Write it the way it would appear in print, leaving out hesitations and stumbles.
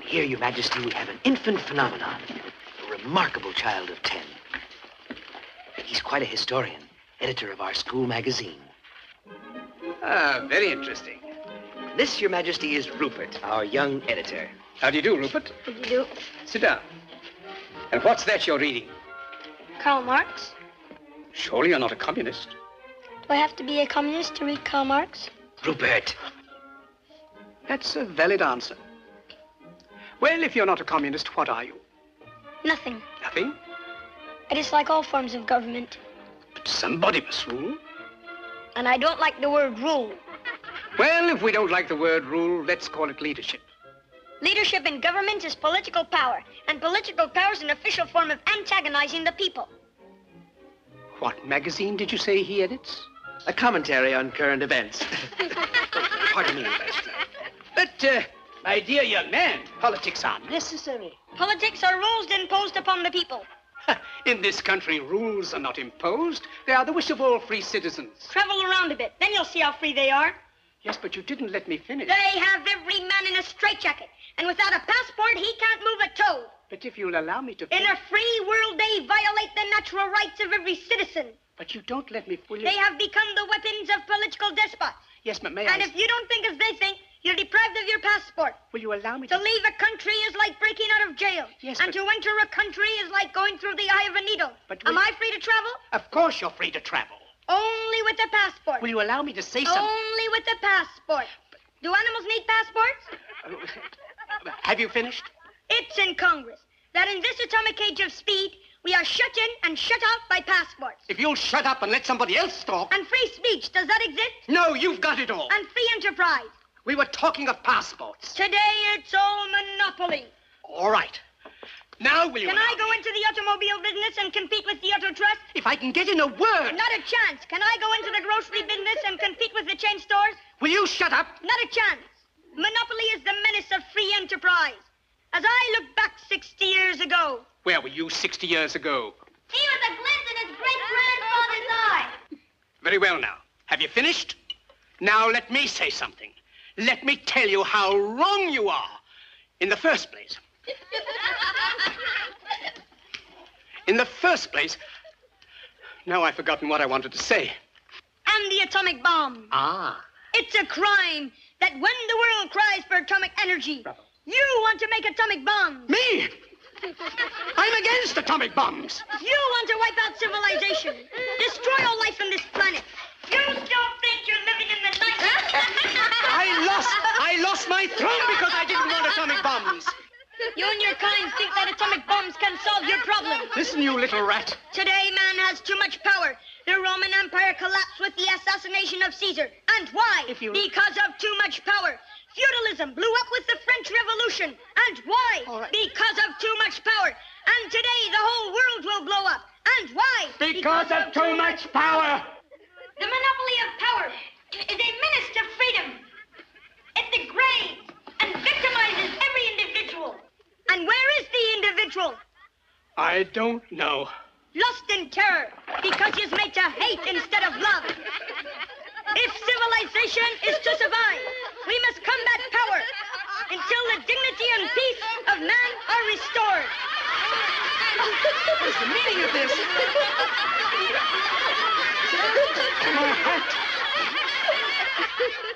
Here, Your Majesty, we have an infant phenomenon, a remarkable child of 10. He's quite a historian, editor of our school magazine. Ah, very interesting. This, Your Majesty, is Rupert, our young editor. How do you do, Rupert? How do you do? Sit down. And what's that you're reading? Karl Marx. Surely you're not a communist. Do I have to be a communist to read Karl Marx? Rupert. That's a valid answer. Well, if you're not a communist, what are you? Nothing. Nothing? I dislike all forms of government. But somebody must rule. And I don't like the word rule. Well, if we don't like the word rule, let's call it leadership. Leadership in government is political power, and political power is an official form of antagonizing the people. What magazine did you say he edits? A commentary on current events. Pardon me, Master. But, my dear young man, politics are necessary. Politics are rules imposed upon the people. In this country, rules are not imposed. They are the wish of all free citizens. Travel around a bit, then you'll see how free they are. Yes, but you didn't let me finish. They have every man in a straitjacket, and without a passport, he can't move a toe. But if you'll allow me to... In a free world, they violate the natural rights of every citizen. But you don't let me fully... They have become the weapons of political despots. Yes, but may And if you don't think as they think, you're deprived of your passport. Will you allow me To leave a country is like breaking out of jail. Yes, and to enter a country is like going through the eye of a needle. But Am I free to travel? Of course you're free to travel. Only with a passport. Will you allow me to say something? Only with a passport. Do animals need passports? Have you finished? It's in Congress that in this atomic age of speed, we are shut in and shut out by passports. If you'll shut up and let somebody else talk... And free speech, does that exist? No, you've got it all. And free enterprise. We were talking of passports. Today, it's all monopoly. All right. Now will you... Can I go into the automobile business and compete with the auto trust? If I can get in a word... Not a chance. Can I go into the grocery business and compete with the chain stores? Will you shut up? Not a chance. Monopoly is the menace of free enterprise. As I look back 60 years ago... Where were you 60 years ago? He was a glint in his great-grandfather's eye. Very well now. Have you finished? Now let me say something. Let me tell you how wrong you are. In the first place... In the first place... Now I've forgotten what I wanted to say. And the atomic bomb. Ah. It's a crime that when the world cries for atomic energy, Bravo. you want to make atomic bombs. Me? I'm against atomic bombs. You want to wipe out civilization, destroy all life on this planet. You still think you're living in the 90s? I lost my throne because I didn't want atomic bombs. You and your kind think that atomic bombs can solve your problem. Listen, you little rat. Today, man has too much power. The Roman Empire collapsed with the assassination of Caesar. And why? Because of too much power. Feudalism blew up with the French Revolution. And why? Right. Because of too much power. And today, the whole world will blow up. And why? Because of too much power. The monopoly of power is a menace to freedom. It degrades and victimizes every individual. And where is the individual? I don't know. Lost in terror, because he is made to hate instead of love. If civilization is to survive, we must combat power until the dignity and peace of man are restored. What is the meaning of this? My hat.